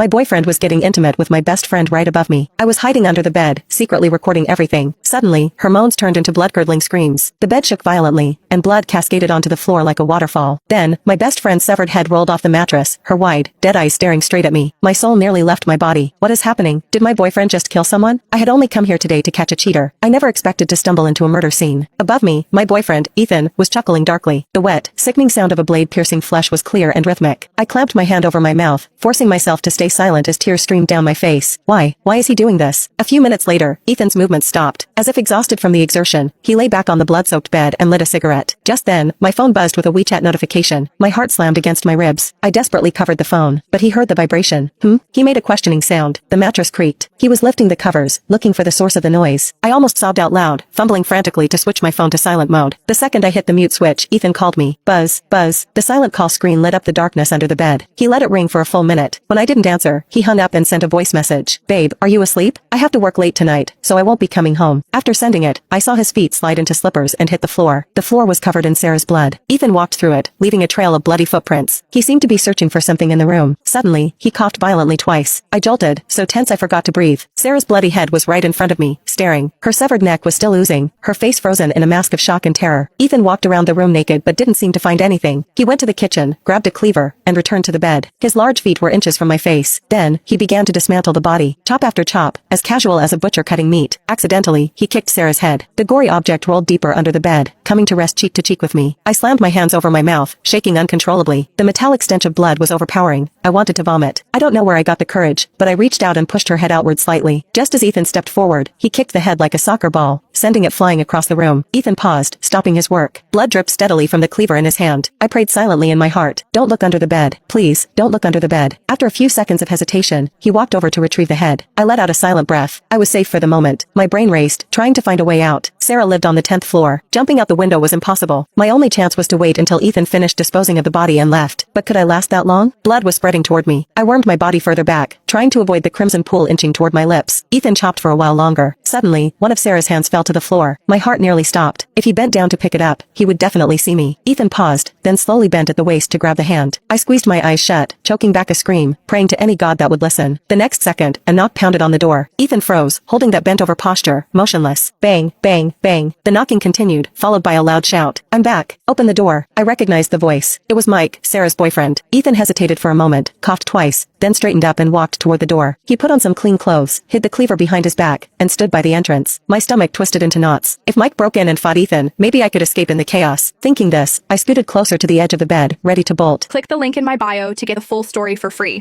My boyfriend was getting intimate with my best friend right above me. I was hiding under the bed, secretly recording everything. Suddenly, her moans turned into blood-curdling screams. The bed shook violently, and blood cascaded onto the floor like a waterfall. Then, my best friend's severed head rolled off the mattress, her wide, dead eyes staring straight at me. My soul nearly left my body. What is happening? Did my boyfriend just kill someone? I had only come here today to catch a cheater. I never expected to stumble into a murder scene. Above me, my boyfriend, Ethan, was chuckling darkly. The wet, sickening sound of a blade piercing flesh was clear and rhythmic. I clamped my hand over my mouth, forcing myself to stay silent as tears streamed down my face. Why is he doing this? A few minutes later, Ethan's movements stopped. As if exhausted from the exertion, he lay back on the blood-soaked bed and lit a cigarette. Just then, my phone buzzed with a WeChat notification. My heart slammed against my ribs. I desperately covered the phone, but he heard the vibration. He made a questioning sound. The mattress creaked. He was lifting the covers, looking for the source of the noise. I almost sobbed out loud, fumbling frantically to switch my phone to silent mode. The second I hit the mute switch, Ethan called me. Buzz, buzz. The silent call screen lit up the darkness under the bed. He let it ring for a full minute. When I didn't answer, he hung up and sent a voice message. Babe, are you asleep? I have to work late tonight, so I won't be coming home. After sending it, I saw his feet slide into slippers and hit the floor. The floor was covered in Sarah's blood. Ethan walked through it, leaving a trail of bloody footprints. He seemed to be searching for something in the room. Suddenly, he coughed violently twice. I jolted, so tense I forgot to breathe. Sarah's bloody head was right in front of me, staring. Her severed neck was still oozing, her face frozen in a mask of shock and terror. Ethan walked around the room naked but didn't seem to find anything. He went to the kitchen, grabbed a cleaver, and returned to the bed. His large feet were inches from my face. Then, he began to dismantle the body, chop after chop, as casual as a butcher cutting meat. Accidentally, he kicked Sarah's head. The gory object rolled deeper under the bed, coming to rest cheek to cheek with me. I slammed my hands over my mouth, shaking uncontrollably. The metallic stench of blood was overpowering. I wanted to vomit. I don't know where I got the courage, but I reached out and pushed her head outward slightly. Just as Ethan stepped forward, he kicked the head like a soccer ball, sending it flying across the room. Ethan paused, stopping his work. Blood dripped steadily from the cleaver in his hand. I prayed silently in my heart. Don't look under the bed. Please, don't look under the bed. After a few seconds of hesitation, he walked over to retrieve the head. I let out a silent breath. I was safe for the moment. My brain raced, trying to find a way out. Sarah lived on the 10th floor. Jumping out the window was impossible. My only chance was to wait until Ethan finished disposing of the body and left. But could I last that long? Blood was spreading toward me. I wormed my body further back, trying to avoid the crimson pool inching toward my lips. Ethan chopped for a while longer. Suddenly, one of Sarah's hands fell to the floor. My heart nearly stopped. If he bent down to pick it up, he would definitely see me. Ethan paused, then slowly bent at the waist to grab the hand. I squeezed my eyes shut, choking back a scream, praying to any god that would listen. The next second, a knock pounded on the door. Ethan froze, holding that bent-over posture, motionless. Bang, bang, bang. The knocking continued, followed by a loud shout. I'm back. Open the door. I recognized the voice. It was Mike, Sarah's boyfriend. Ethan hesitated for a moment, coughed twice, then straightened up and walked toward the door. He put on some clean clothes, hid the cleaver behind his back, and stood by the entrance. My stomach twisted into knots. If Mike broke in and fought Ethan, maybe I could escape in the chaos. Thinking this, I scooted closer to the edge of the bed, ready to bolt. Click the link in my bio to get the full story for free.